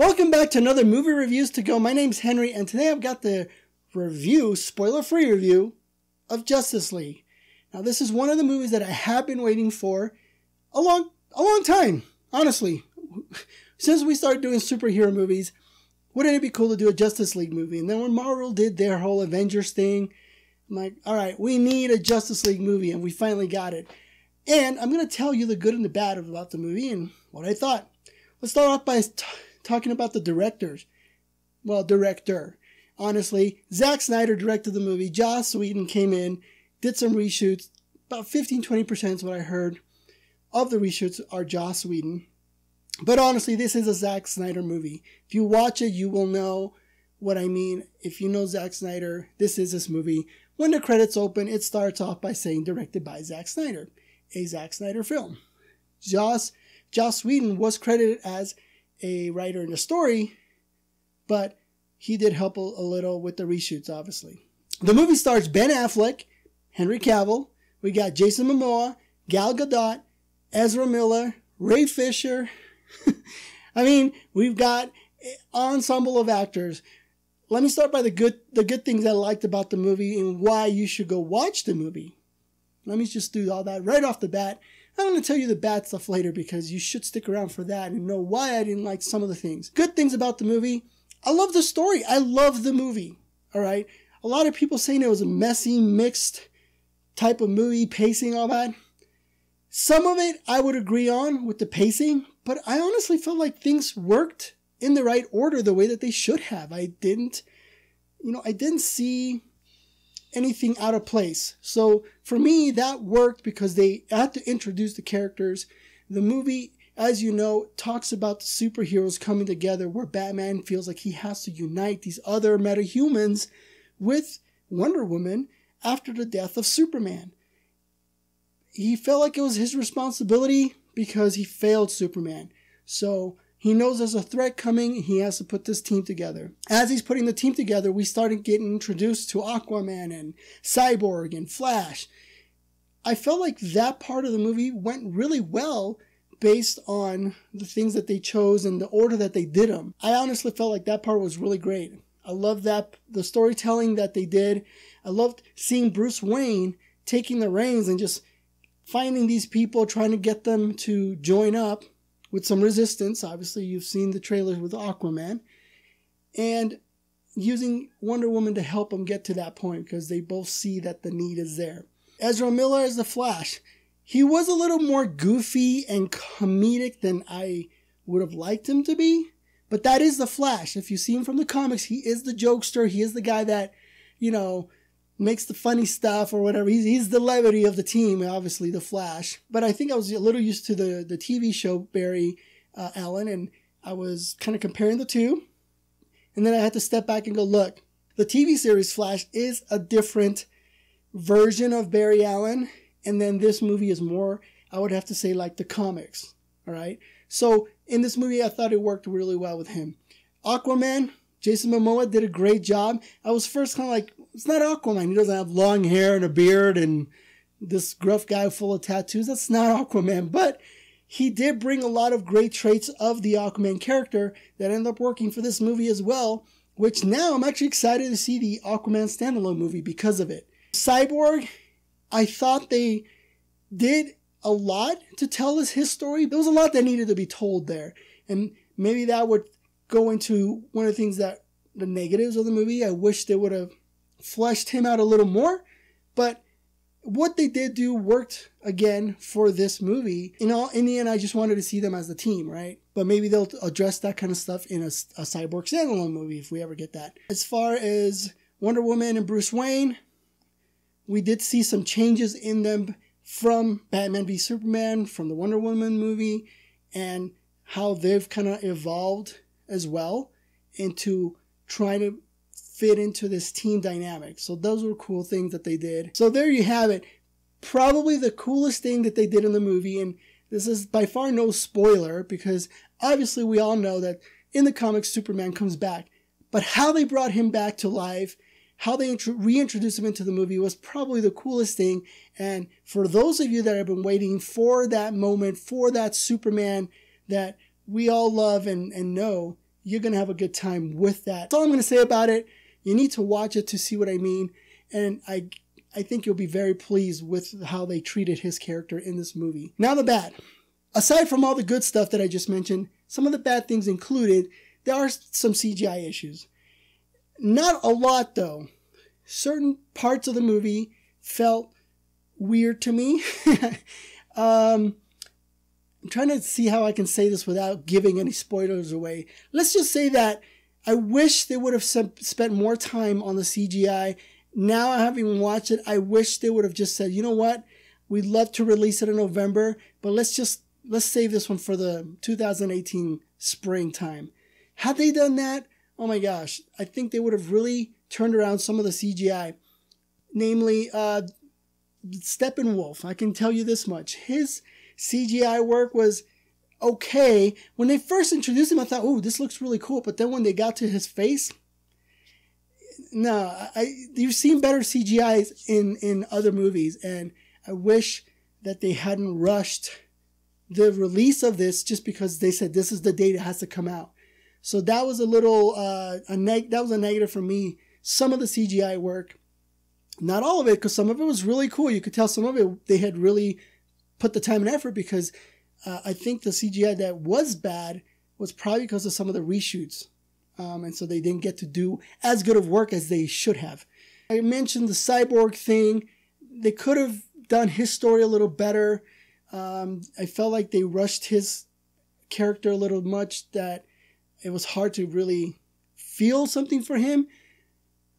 Welcome back to another Movie Reviews to Go. My name's Henry, and today I've got the review, spoiler-free review, of Justice League. Now, this is one of the movies that I have been waiting for a long time, honestly. Since we started doing superhero movies, wouldn't it be cool to do a Justice League movie? And then when Marvel did their whole Avengers thing, I'm like, all right, we need a Justice League movie, and we finally got it. And I'm going to tell you the good and the bad about the movie and what I thought. Let's start off by talking about the director. Honestly, Zack Snyder directed the movie. Joss Whedon came in, did some reshoots. About 15-20% is what I heard of the reshoots are Joss Whedon. But honestly, this is a Zack Snyder movie. If you watch it, you will know what I mean. If you know Zack Snyder, this is his movie. When the credits open, it starts off by saying directed by Zack Snyder, a Zack Snyder film. Joss Whedon was credited as a writer in the story, but he did help a little with the reshoots, obviously. The movie stars Ben Affleck, Henry Cavill, we got Jason Momoa, Gal Gadot, Ezra Miller, Ray Fisher. I mean, we've got an ensemble of actors. Let me start by the good things I liked about the movie and why you should go watch the movie. Let me just do all that right off the bat. I'm going to tell you the bad stuff later because you should stick around for that and know why I didn't like some of the things. Good things about the movie. I love the story. I love the movie. All right. A lot of people saying it was a messy, mixed type of movie, pacing, all that. Some of it I would agree on with the pacing, but I honestly felt like things worked in the right order the way that they should have. I didn't see anything out of place. So for me, that worked because they had to introduce the characters. The movie, as you know, talks about the superheroes coming together where Batman feels like he has to unite these other metahumans with Wonder Woman after the death of Superman. He felt like it was his responsibility because he failed Superman. So he knows there's a threat coming. He has to put this team together. As he's putting the team together, we started getting introduced to Aquaman and Cyborg and Flash. I felt like that part of the movie went really well based on the things that they chose and the order that they did them. I honestly felt like that part was really great. I loved the storytelling that they did. I loved seeing Bruce Wayne taking the reins and just finding these people, trying to get them to join up with some resistance. Obviously, you've seen the trailers with Aquaman. And using Wonder Woman to help them get to that point because they both see that the need is there. Ezra Miller as the Flash. He was a little more goofy and comedic than I would have liked him to be. But that is the Flash. If you see him from the comics, he is the jokester. He is the guy that, makes the funny stuff or whatever. He's the levity of the team, obviously, the Flash. But I think I was a little used to the TV show Barry Allen, and I was kind of comparing the two. And then I had to step back and go, look, the TV series Flash is a different version of Barry Allen, and then this movie is more, I would have to say, like the comics. All right? So in this movie, I thought it worked really well with him. Aquaman, Jason Momoa did a great job. I was first kind of like, it's not Aquaman. He doesn't have long hair and a beard and this gruff guy full of tattoos. That's not Aquaman. But he did bring a lot of great traits of the Aquaman character that ended up working for this movie as well, which now I'm actually excited to see the Aquaman standalone movie because of it. Cyborg, I thought they did a lot to tell us his story. There was a lot that needed to be told there. And maybe that would go into one of the things that the negatives of the movie. I wish they would have fleshed him out a little more, but what they did do worked again for this movie. In the end, I just wanted to see them as a team, right? But maybe they'll address that kind of stuff in a Cyborg standalone movie if we ever get that. As far as Wonder Woman and Bruce Wayne, we did see some changes in them from Batman v Superman, from the Wonder Woman movie, and how they've kind of evolved as well into trying to fit into this team dynamic. So those were cool things that they did. So there you have it. Probably the coolest thing that they did in the movie, and this is by far no spoiler because obviously we all know that in the comics Superman comes back. But how they brought him back to life, how they reintroduced him into the movie was probably the coolest thing. And for those of you that have been waiting for that moment, for that Superman that we all love and know, you're going to have a good time with that. That's all I'm going to say about it. You need to watch it to see what I mean. And I think you'll be very pleased with how they treated his character in this movie. Now the bad. Aside from all the good stuff that I just mentioned, some of the bad things included, there are some CGI issues. Not a lot though. Certain parts of the movie felt weird to me. I'm trying to see how I can say this without giving any spoilers away. Let's just say that I wish they would have spent more time on the CGI. Now, having watched it, I wish they would have just said, you know what? We'd love to release it in November, but let's save this one for the 2018 springtime. Had they done that, oh my gosh, I think they would have really turned around some of the CGI. Namely, Steppenwolf. I can tell you this much. His CGI work was okay. When they first introduced him, I thought, oh, this looks really cool. But then when they got to his face, no, you've seen better CGIs in other movies. And I wish that they hadn't rushed the release of this just because they said this is the date it has to come out. So that was a little, that was a negative for me. Some of the CGI work, not all of it, because some of it was really cool. You could tell some of it, they had really put the time and effort, because I think the CGI that was bad was probably because of some of the reshoots. And so they didn't get to do as good of work as they should have. I mentioned the Cyborg thing. They could have done his story a little better. I felt like they rushed his character a little much, that it was hard to really feel something for him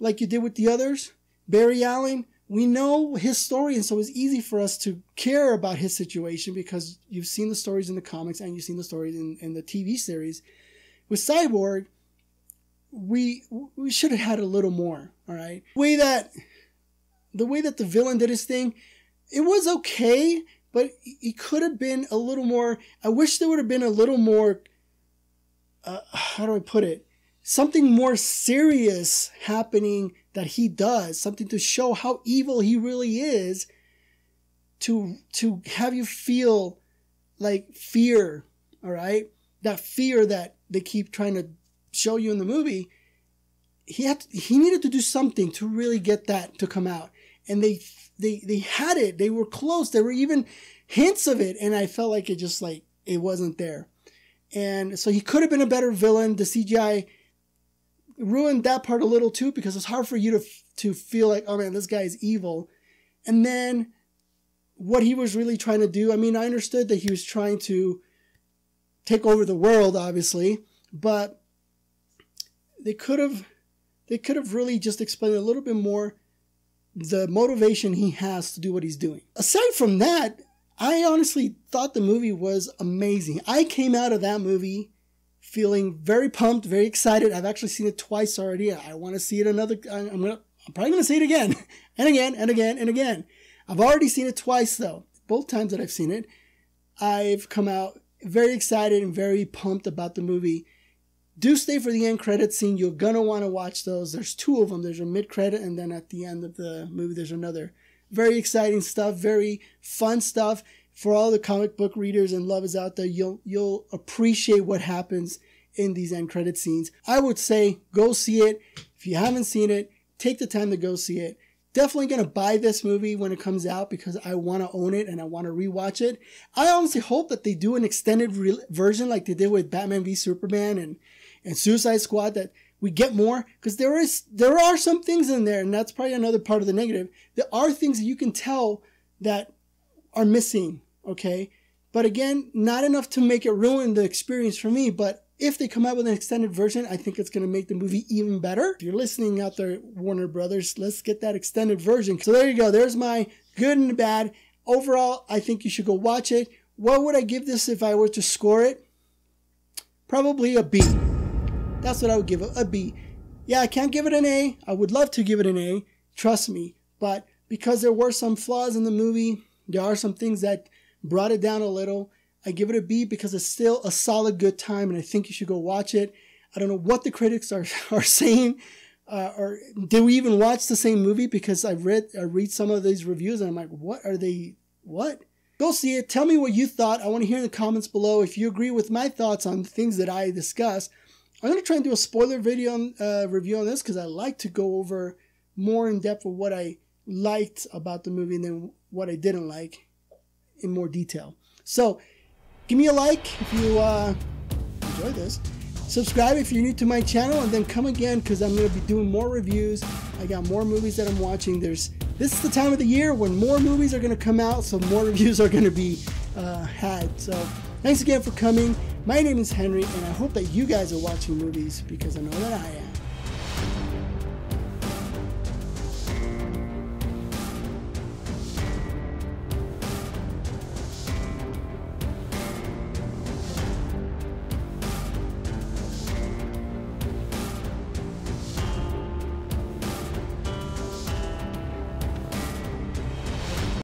like you did with the others. Barry Allen, we know his story, and so it's easy for us to care about his situation because you've seen the stories in the comics and you've seen the stories in the TV series. With Cyborg, we should have had a little more, all right? The way that the villain did his thing, it was okay, but he could have been a little more. I wish there would have been a little more, how do I put it? Something more serious happening that he does, something to show how evil he really is, to have you feel like fear, all right? That fear that they keep trying to show you in the movie. He needed to do something to really get that to come out. And they had it. They were close. There were even hints of it. And I felt like it wasn't there. And so he could have been a better villain. The CGI ruined that part a little too, because it's hard for you to feel like, oh man, this guy is evil. And then what he was really trying to do, I mean, I understood that he was trying to take over the world, obviously, but they could have really just explained a little bit more the motivation he has to do what he's doing. Aside from that, I honestly thought the movie was amazing. I came out of that movie feeling very pumped, very excited. I've actually seen it twice already. I want to see it another. I'm probably going to see it again and again and again and again. I've already seen it twice though. Both times that I've seen it, I've come out very excited and very pumped about the movie. Do stay for the end credit scene. You're going to want to watch those. There's two of them. There's a mid-credit, and then at the end of the movie, there's another. Very exciting stuff, very fun stuff. For all the comic book readers and lovers out there, you'll appreciate what happens in these end credit scenes. I would say go see it. If you haven't seen it, take the time to go see it. Definitely going to buy this movie when it comes out because I want to own it and I want to rewatch it. I honestly hope that they do an extended version like they did with Batman v Superman and Suicide Squad, that we get more, because there are some things in there, and that's probably another part of the negative. There are things that you can tell that are missing, okay? But again, not enough to make it ruin the experience for me, but if they come out with an extended version, I think it's going to make the movie even better. If you're listening out there, Warner Brothers, let's get that extended version. So there you go. There's my good and bad. Overall, I think you should go watch it. What would I give this if I were to score it? Probably a B. That's what I would give it, a B. Yeah, I can't give it an A. I would love to give it an A. Trust me. But because there were some flaws in the movie, there are some things that brought it down a little. I give it a B because it's still a solid good time, and I think you should go watch it. I don't know what the critics are saying, or did we even watch the same movie? Because I read some of these reviews and I'm like, what? Go see it. Tell me what you thought. I want to hear in the comments below if you agree with my thoughts on things that I discuss I'm going to try and do a spoiler video review on this, because I like to go over more in depth of what I liked about the movie and then what I didn't like in more detail. So give me a like if you enjoy this. Subscribe if you're new to my channel, and then come again, because I'm going to be doing more reviews. I got more movies that I'm watching. This is the time of the year when more movies are going to come out, so more reviews are going to be had. So thanks again for coming. My name is Henry, and I hope that you guys are watching movies, because I know that I am.